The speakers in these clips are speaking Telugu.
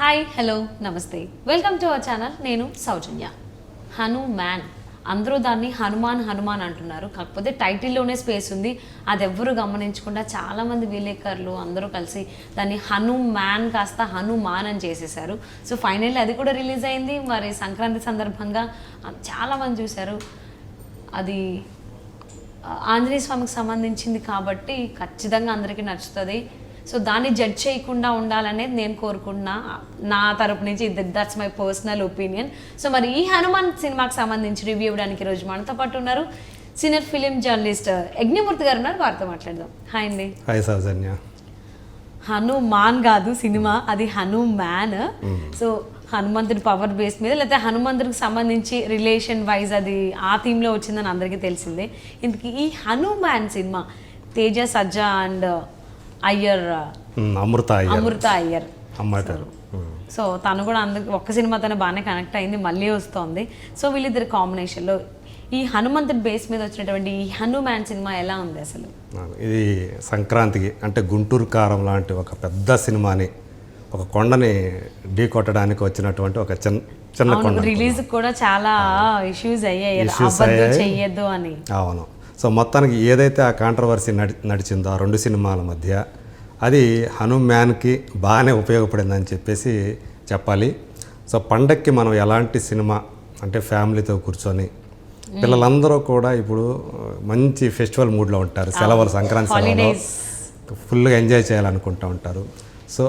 హాయ్ హలో నమస్తే వెల్కమ్ టు అవర్ ఛానల్. నేను సౌజన్య. హనుమాన్ అందరూ దాన్ని హనుమాన్ హనుమాన్ అంటున్నారు, కాకపోతే టైటిల్లోనే స్పేస్ ఉంది. అది ఎవ్వరూ గమనించకుండా చాలామంది విలేకరులు అందరూ కలిసి దాన్ని హనుమాన్ కాస్త హనుమాన్ అని చేసేసారు. సో ఫైనల్లీ అది కూడా రిలీజ్ అయింది. మరి సంక్రాంతి సందర్భంగా చాలామంది చూశారు. అది ఆంజనేయ స్వామికి సంబంధించింది కాబట్టి ఖచ్చితంగా అందరికీ నచ్చుతుంది. సో దాన్ని జడ్జ్ చేయకుండా ఉండాలనేది నేను కోరుకుంటున్నా నా తరపు నుంచి. That's my personal opinion. So మరి ఈ హనుమాన్ సినిమాకి సంబంధించి రివ్యూ ఇవ్వడానికి ఈరోజు మనతో పాటు ఉన్నారు సీనియర్ ఫిలిం జర్నలిస్ట్ యజ్ఞమూర్తి గారు ఉన్నారు. వారితో మాట్లాడదాం. హాయ్ అండి. హాయ్ సౌజన్య. హనుమాన్ కాదు సినిమా, అది హనుమాన్. సో హనుమంతుడి పవర్ బేస్ మీద లేకపోతే హనుమంతుడికి సంబంధించి రిలేషన్ వైజ్ అది ఆ థీమ్లో వచ్చిందని అందరికీ తెలిసిందే. ఇంతకీ ఈ హనుమాన్ సినిమా తేజ సజ్జా అండ్ అయ్యర్ అమృత అయ్యర్ అమ్మాటారు. సో తను కూడా అందరికి ఒక్క సినిమాతోనే బాగానే కనెక్ట్ అయింది, మళ్ళీ వస్తుంది. సో వీళ్ళిద్దరి కాంబినేషన్లో ఈ హనుమంతుడి బేస్ మీద వచ్చినటువంటి ఈ హనుమాన్ సినిమా ఎలా ఉంది అసలు? ఇది సంక్రాంతికి అంటే గుంటూరు కారం లాంటి ఒక పెద్ద సినిమాని, ఒక కొండని ఢీ కొట్టడానికి వచ్చినటువంటి ఒక చిన్న కొండ. రిలీజ్ కూడా చాలా ఇష్యూస్ అయ్యాయి, చెయ్యొద్దు అని. అవును. సో మొత్తానికి ఏదైతే ఆ కాంట్రవర్సీ నడిచిందో ఆ రెండు సినిమాల మధ్య, అది హనుమాన్కి బాగానే ఉపయోగపడిందని చెప్పేసి చెప్పాలి. సో పండక్కి మనం ఎలాంటి సినిమా అంటే ఫ్యామిలీతో కూర్చొని పిల్లలందరూ కూడా ఇప్పుడు మంచి ఫెస్టివల్ మూడ్లో ఉంటారు. సెలవులు, సంక్రాంతి సెలవులు ఫుల్గా ఎంజాయ్ చేయాలనుకుంటూ ఉంటారు. సో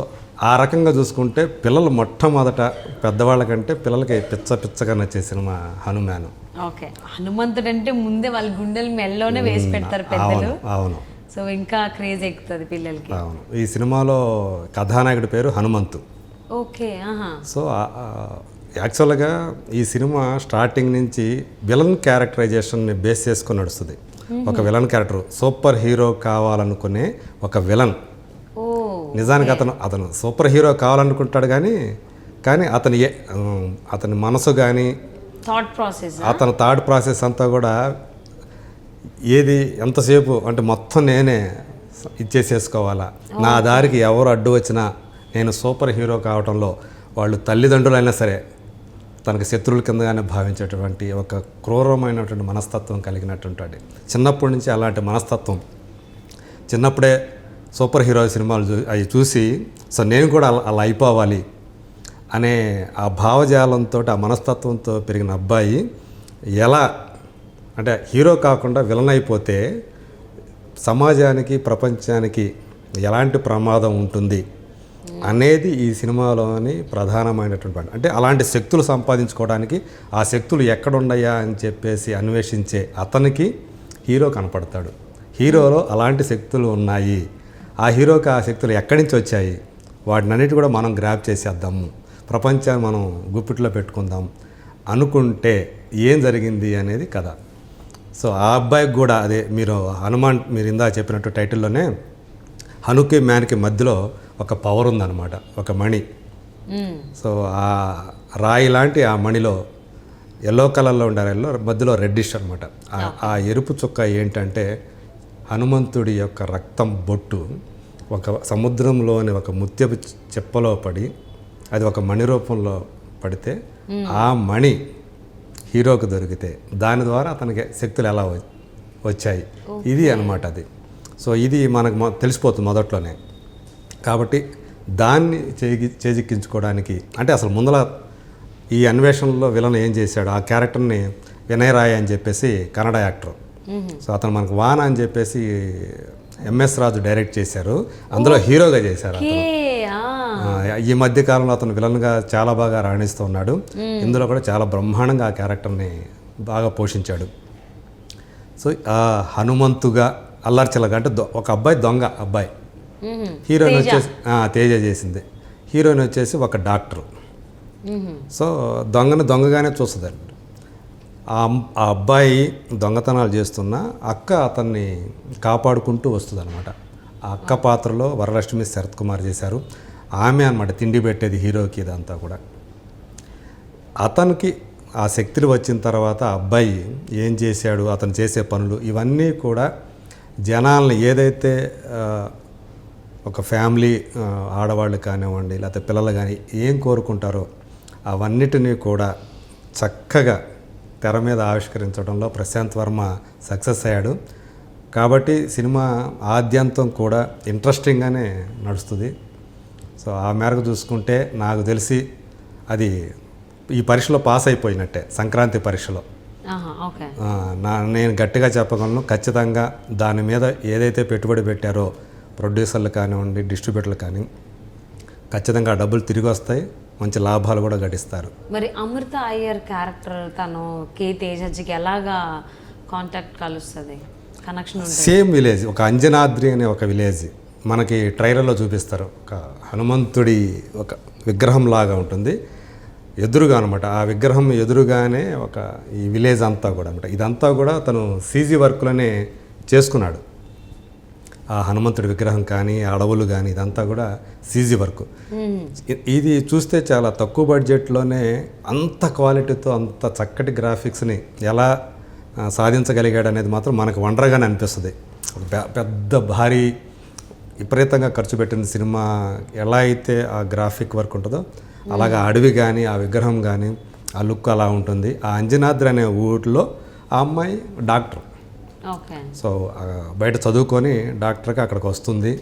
ఆ రకంగా చూసుకుంటే పిల్లలు మొట్టమొదట పెద్దవాళ్ళ కంటే పిల్లలకి పిచ్చగా నచ్చే సినిమా హనుమాన్. ఓకే, హనుమంతుడు అంటే ముందే వాళ్ళ గుండెలు మెల్లోనే వేసి పెడతారు పెద్దలు. అవును. సో ఇంకా క్రేజ్ ఎక్కుతుంది పిల్లలకి. అవును. ఈ సినిమాలో కథానాయకుడి పేరు హనుమంతు. ఓకే. సో యాక్చువల్గా ఈ సినిమా స్టార్టింగ్ నుంచి విలన్ క్యారెక్టరైజేషన్ని బేస్ చేసుకొని నడుస్తుంది. ఒక విలన్ క్యారెక్టర్, సూపర్ హీరో కావాలనుకునే ఒక విలన్. నిజానికి అతను సూపర్ హీరో కావాలనుకుంటాడు, కానీ అతని మనసు కానీ అతని థాట్ ప్రాసెస్ అంతా కూడా ఏది ఎంతసేపు అంటే మొత్తం నేనే ఇచ్చేసేసుకోవాలా, నా దారికి ఎవరు అడ్డు వచ్చినా నేను సూపర్ హీరో కావడంలో వాళ్ళు తల్లిదండ్రులైనా సరే తనకు శత్రువుల కిందగానే భావించేటువంటి ఒక క్రూరమైనటువంటి మనస్తత్వం కలిగినటువంటి, చిన్నప్పటి నుంచి అలాంటి మనస్తత్వం, చిన్నప్పుడే సూపర్ హీరో సినిమాలు అవి చూసి సో నేను కూడా అలా అయిపోవాలి అనే ఆ భావజాలంతో ఆ మనస్తత్వంతో పెరిగిన అబ్బాయి ఎలా అంటే హీరో కాకుండా విలన్ అయిపోతే సమాజానికి, ప్రపంచానికి ఎలాంటి ప్రమాదం ఉంటుంది అనేది ఈ సినిమాలోని ప్రధానమైనటువంటి పాయింట్. అంటే అలాంటి శక్తులు సంపాదించుకోవడానికి ఆ శక్తులు ఎక్కడున్నాయా అని చెప్పేసి అన్వేషించే అతనికి హీరో కనపడతాడు. హీరోలో అలాంటి శక్తులు ఉన్నాయి, ఆ హీరోకి ఆ శక్తులు ఎక్కడి నుంచి వచ్చాయి, వాటినన్నిటి కూడా మనం గ్రాప్ చేసేద్దాము, ప్రపంచాన్ని మనం గుప్పిట్లో పెట్టుకుందాం అనుకుంటే ఏం జరిగింది అనేది కథ. సో ఆ అబ్బాయికి కూడా అదే హనుమాన్ మీరు ఇందా చెప్పినట్టు టైటిల్లోనే హనుకి మ్యాన్కి మధ్యలో ఒక పవర్ ఉందన్నమాట, ఒక మణి. సో ఆ రాయి లాంటి ఆ మణిలో ఎల్లో కలర్లో ఉండే రాయిలో మధ్యలో రెడ్డిష్ అనమాట. ఆ ఎరుపు చుక్క ఏంటంటే హనుమంతుడి యొక్క రక్తం బొట్టు ఒక సముద్రంలోని ఒక ముత్యపు చెప్పలో పడి అది ఒక మణి రూపంలో పడితే ఆ మణి హీరోకి దొరికితే దాని ద్వారా అతనికి శక్తులు ఎలా వచ్చాయి, ఇది అనమాట అది. సో ఇది మనకు తెలిసిపోతుంది మొదట్లోనే. కాబట్టి దాన్ని చేజిక్కించుకోవడానికి అంటే అసలు ముందల ఈ అన్వేషణలో విలన్ ఏం చేశాడు, ఆ క్యారెక్టర్ని వినయ్ రాయ్ అని చెప్పేసి కన్నడ యాక్టర్. సో అతను మనకు వాన అని చెప్పేసి ఎంఎస్ రాజు డైరెక్ట్ చేశారు, అందులో హీరోగా చేశారు. ఈ మధ్య కాలంలో అతను విలన్గా చాలా బాగా రాణిస్తూ ఉన్నాడు. ఇందులో కూడా చాలా బ్రహ్మాండంగా ఆ క్యారెక్టర్ని బాగా పోషించాడు. సో ఆ హనుమంతుగా అల్లర్చిల్లగా అంటే ఒక అబ్బాయి, దొంగ అబ్బాయి. హీరోయిన్ వచ్చేసి తేజ చేసింది. హీరోయిన్ వచ్చేసి ఒక డాక్టర్. సో దొంగగానే చూస్తుంది. ఆ అబ్బాయి దొంగతనాలు చేస్తున్న అక్క అతన్ని కాపాడుకుంటూ వస్తుంది అనమాట. ఆ అక్క పాత్రలో వరలక్ష్మి శరత్ కుమార్ చేశారు. ఆమె అనమాట తిండి పెట్టేది హీరోకి. ఇదంతా కూడా అతనికి ఆ శక్తులు వచ్చిన తర్వాత అబ్బాయి ఏం చేశాడు, అతను చేసే పనులు ఇవన్నీ కూడా జనాల్ని ఏదైతే ఒక ఫ్యామిలీ ఆడవాళ్ళు కానివ్వండి లేకపోతే పిల్లలు కానీ ఏం కోరుకుంటారో అవన్నిటినీ కూడా చక్కగా తెర మీద ఆవిష్కరించడంలో ప్రశాంత్ వర్మ సక్సెస్ అయ్యాడు. కాబట్టి సినిమా ఆద్యంతం కూడా ఇంట్రెస్టింగ్గానే నడుస్తుంది. సో ఆ మేరకు చూసుకుంటే నాకు తెలిసి అది ఈ పరీక్షలో పాస్ అయిపోయినట్టే, సంక్రాంతి పరీక్షలో. ఓకే, నేను గట్టిగా చెప్పగలను, ఖచ్చితంగా దాని మీద ఏదైతే పెట్టుబడి పెట్టారో ప్రొడ్యూసర్లు కానివ్వండి డిస్ట్రిబ్యూటర్లు కానీ ఖచ్చితంగా ఆ డబ్బులు తిరిగి వస్తాయి, మంచి లాభాలు కూడా గడిస్తారు. మరి అమృత అయ్యర్ క్యారెక్టర్ తను కే తేజస్కి ఎలాగా కాంటాక్ట్ కలుస్తుంది, కనెక్షన్ ఉంటుంది? సేమ్ విలేజ్, ఒక అంజనాద్రి అనే ఒక విలేజ్ మనకి ట్రైలర్లో చూపిస్తారు. ఒక హనుమంతుడి ఒక విగ్రహం లాగా ఉంటుంది ఎదురుగా అనమాట. ఆ విగ్రహం ఎదురుగానే ఒక ఈ విలేజ్ అంతా కూడా అనమాట. ఇదంతా కూడా తను సీజీ వర్క్లోనే చేసుకున్నాడు. ఆ హనుమంతుడి విగ్రహం కానీ అడవులు కానీ ఇదంతా కూడా సీజీ వర్క్. ఇది చూస్తే చాలా తక్కువ బడ్జెట్లోనే అంత క్వాలిటీతో అంత చక్కటి గ్రాఫిక్స్ని ఎలా సాధించగలిగాడు అనేది మాత్రం మనకు వండర్గానే అనిపిస్తుంది. పెద్ద భారీ విపరీతంగా ఖర్చు పెట్టిన సినిమా ఎలా అయితే ఆ గ్రాఫిక్ వర్క్ ఉంటుందో అలాగా అడవి కానీ ఆ విగ్రహం కానీ ఆ లుక్ అలా ఉంటుంది. ఆ అంజనాద్రి అనే ఊరిలో ఆ అమ్మాయి డాక్టర్. ఓకే, సో బయట చదువుకొని డాక్టర్గా అక్కడికి వస్తుంది.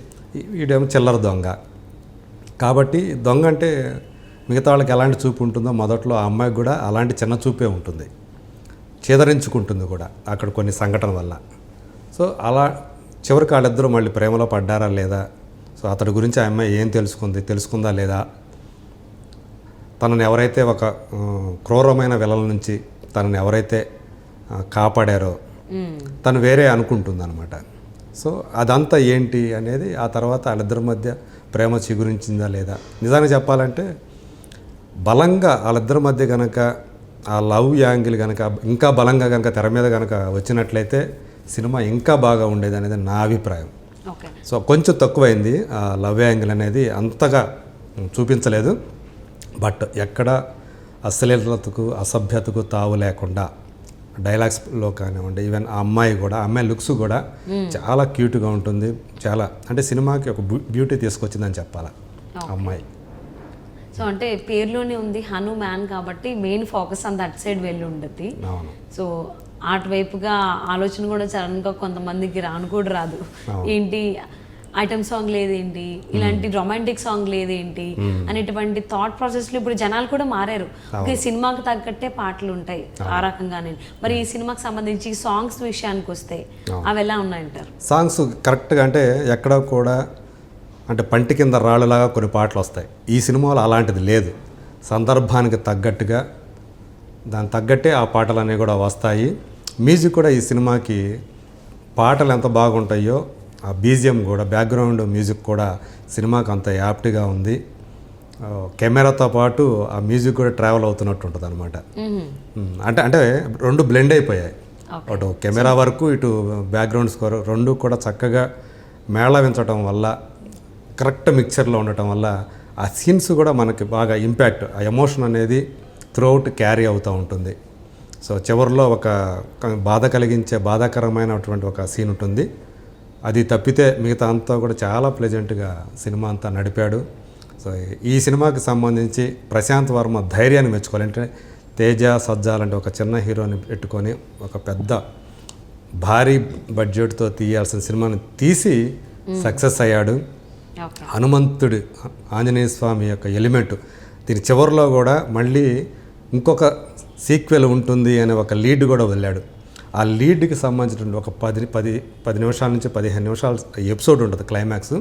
వీడేమో చిల్లర దొంగ. కాబట్టి దొంగ అంటే మిగతా వాళ్ళకి ఎలాంటి చూపు ఉంటుందో మొదట్లో ఆ అమ్మాయికి కూడా అలాంటి చిన్న చూపే ఉంటుంది, చేదరించుకుంటుంది కూడా అక్కడ కొన్ని సంఘటన వల్ల. సో అలా చివరికి వాళ్ళిద్దరూ మళ్ళీ ప్రేమలో పడ్డారా లేదా, సో అతడి గురించి ఆ అమ్మాయి ఏం తెలుసుకుందా లేదా, తనను ఎవరైతే ఒక క్రూరమైన విలల నుంచి తనని ఎవరైతే కాపాడారో తను వేరే అనుకుంటుంది అనమాట. సో అదంతా ఏంటి అనేది ఆ తర్వాత వాళ్ళిద్దరి మధ్య ప్రేమ చిగురించిందా లేదా. నిజానికి చెప్పాలంటే బలంగా వాళ్ళిద్దరి మధ్య కనుక ఆ లవ్ యాంగిల్ కనుక ఇంకా బలంగా కనుక తెర మీద కనుక వచ్చినట్లయితే సినిమా ఇంకా బాగా ఉండేది అనేది నా అభిప్రాయం. సో కొంచెం తక్కువైంది ఆ లవ్ యాంగిల్ అనేది, అంతగా చూపించలేదు. బట్ ఎక్కడ అశ్లీలతకు అసభ్యతకు తావు లేకుండా డైలాగ్స్లో కానివ్వండి, ఈవెన్ ఆ అమ్మాయి లుక్స్ కూడా చాలా క్యూట్గా ఉంటుంది. చాలా అంటే సినిమాకి ఒక బ్యూటీ తీసుకొచ్చిందని చెప్పాలి అమ్మాయి. సో అంటే పేరులోనే ఉంది హను మ్యాన్ కాబట్టి మెయిన్ ఫోకస్ అంత అటు సైడ్ వెళ్ళి ఉండద్ది. సో అటువైపుగా ఆలోచన కూడా సడన్గా కొంతమందికి రాను కూడా రాదు. ఏంటి ఐటమ్ సాంగ్ లేదేంటి, ఇలాంటి రొమాంటిక్ సాంగ్ లేదేంటి అనేటువంటి థాట్ ప్రాసెస్లో ఇప్పుడు జనాలు కూడా మారారు. ఓకే, సినిమాకి తగ్గట్టే పాటలు ఉంటాయి ఆ రకంగానే. మరి ఈ సినిమాకి సంబంధించి సాంగ్స్ విషయానికి వస్తే అవి ఎలా ఉన్నాయంటారు? సాంగ్స్ కరెక్ట్గా అంటే ఎక్కడ కూడా అంటే పంటి కింద రాళ్ళలాగా కొన్ని పాటలు వస్తాయి. ఈ సినిమాలో అలాంటిది లేదు. సందర్భానికి తగ్గట్టుగా దానికి తగ్గట్టే ఆ పాటలు అనేవి కూడా వస్తాయి. మ్యూజిక్ కూడా ఈ సినిమాకి పాటలు ఎంత బాగుంటాయో ఆ బీజిఎం కూడా బ్యాక్గ్రౌండ్ మ్యూజిక్ కూడా సినిమాకి అంత యాప్ట్గా ఉంది. కెమెరాతో పాటు ఆ మ్యూజిక్ కూడా ట్రావెల్ అవుతున్నట్టు ఉంటుంది అనమాట. అంటే రెండు బ్లెండ్ అయిపోయాయి. అటు కెమెరా వరకు ఇటు బ్యాక్గ్రౌండ్ స్కోర్ రెండు కూడా చక్కగా మేళవించడం వల్ల, కరెక్ట్ మిక్చర్లో ఉండటం వల్ల ఆ సీన్స్ కూడా మనకి బాగా ఇంపాక్ట్, ఆ ఎమోషన్ అనేది త్రూఅవుట్ క్యారీ అవుతూ ఉంటుంది. సో చివరిలో ఒక బాధాకరమైనటువంటి ఒక సీన్ ఉంటుంది. అది తప్పితే మిగతా అంతా కూడా చాలా ప్లెజెంట్గా సినిమా అంతా నడిపాడు. సో ఈ సినిమాకి సంబంధించి ప్రశాంత్ వర్మ ధైర్యాన్ని మెచ్చుకోవాలి. అంటే తేజ సజ్జాలంటే ఒక చిన్న హీరోని పెట్టుకొని ఒక పెద్ద భారీ బడ్జెట్తో తీయాల్సిన సినిమాని తీసి సక్సెస్ అయ్యాడు. హనుమంతుడి ఆంజనేయ స్వామి యొక్క ఎలిమెంట్ దీని చివరిలో కూడా మళ్ళీ ఇంకొక సీక్వెల్ ఉంటుంది అనే ఒక లీడ్ కూడా వెళ్ళాడు. ఆ లీడ్కి సంబంధించిన ఒక 10 నిమిషాల నుంచి 15 నిమిషాల ఎపిసోడ్ ఉంటుంది క్లైమాక్స్.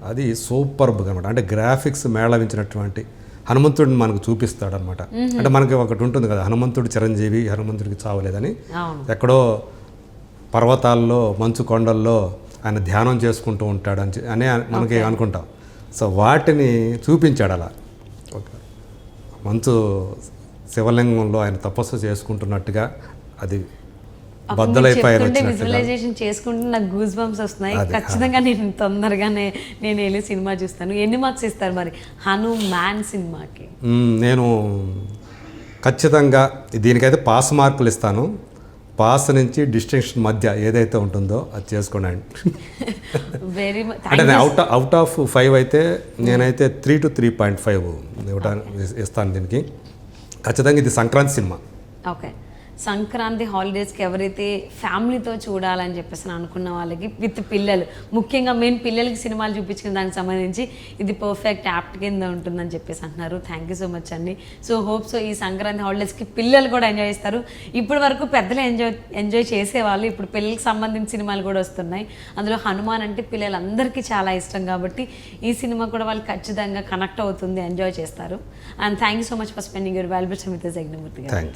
అది సూపర్బ్గా అనమాట. అంటే గ్రాఫిక్స్ మేళవించినటువంటి హనుమంతుడిని మనకు చూపిస్తాడు అనమాట. అంటే మనకి ఒకటి ఉంటుంది కదా, హనుమంతుడు చిరంజీవి, హనుమంతుడికి చావలేదని. ఎక్కడో పర్వతాల్లో మంచు కొండల్లో ఆయన ధ్యానం చేసుకుంటూ ఉంటాడు అని మనకి అనుకుంటాం. సో వాటిని చూపించాడు అలా. ఒక మంచు శివలింగంలో ఆయన తపస్సు చేసుకుంటున్నట్టుగా అది విజువలైజేషన్ చేసుకుంటే నాకు గూస్ బంప్స్ వస్తున్నాయి. ఖచ్చితంగా నేను తొందరగానే వెళ్ళి సినిమా చూస్తాను. ఎన్ని మార్క్స్ ఇస్తారు మరి హను మ్యాన్ సినిమాకి? నేను ఖచ్చితంగా దీనికైతే పాస్ మార్కులు ఇస్తాను. పాస్ నుంచి డిస్టింక్షన్ మధ్య ఏదైతే ఉంటుందో అది చేసుకోండి. వెరీ అంటే నేను అవుట్ ఆఫ్ 5 అయితే నేనైతే 3 to 3.5 ఇస్తాను దీనికి. ఖచ్చితంగా ఇది సంక్రాంతి సినిమా. ఓకే, సంక్రాంతి హాలిడేస్కి ఎవరైతే ఫ్యామిలీతో చూడాలని చెప్పేసి అనుకున్న వాళ్ళకి విత్ పిల్లలు, ముఖ్యంగా మెయిన్ పిల్లలకి సినిమాలు చూపించిన దానికి సంబంధించి ఇది పర్ఫెక్ట్ యాప్ట్ కింద ఉంటుందని చెప్పేసి అంటున్నారు. థ్యాంక్ యూ సో మచ్ అండి. సో హోప్ సో ఈ సంక్రాంతి హాలిడేస్కి పిల్లలు కూడా ఎంజాయ్ చేస్తారు. ఇప్పటి వరకు పెద్దలు ఎంజాయ్ చేసేవాళ్ళు, ఇప్పుడు పిల్లలకి సంబంధించిన సినిమాలు కూడా వస్తున్నాయి. అందులో హనుమాన్ అంటే పిల్లలందరికీ చాలా ఇష్టం కాబట్టి ఈ సినిమా కూడా వాళ్ళు ఖచ్చితంగా కనెక్ట్ అవుతుంది, ఎంజాయ్ చేస్తారు. And thank you so much for spending your valuable time with us, Yagnamurthy గారు. Thank you.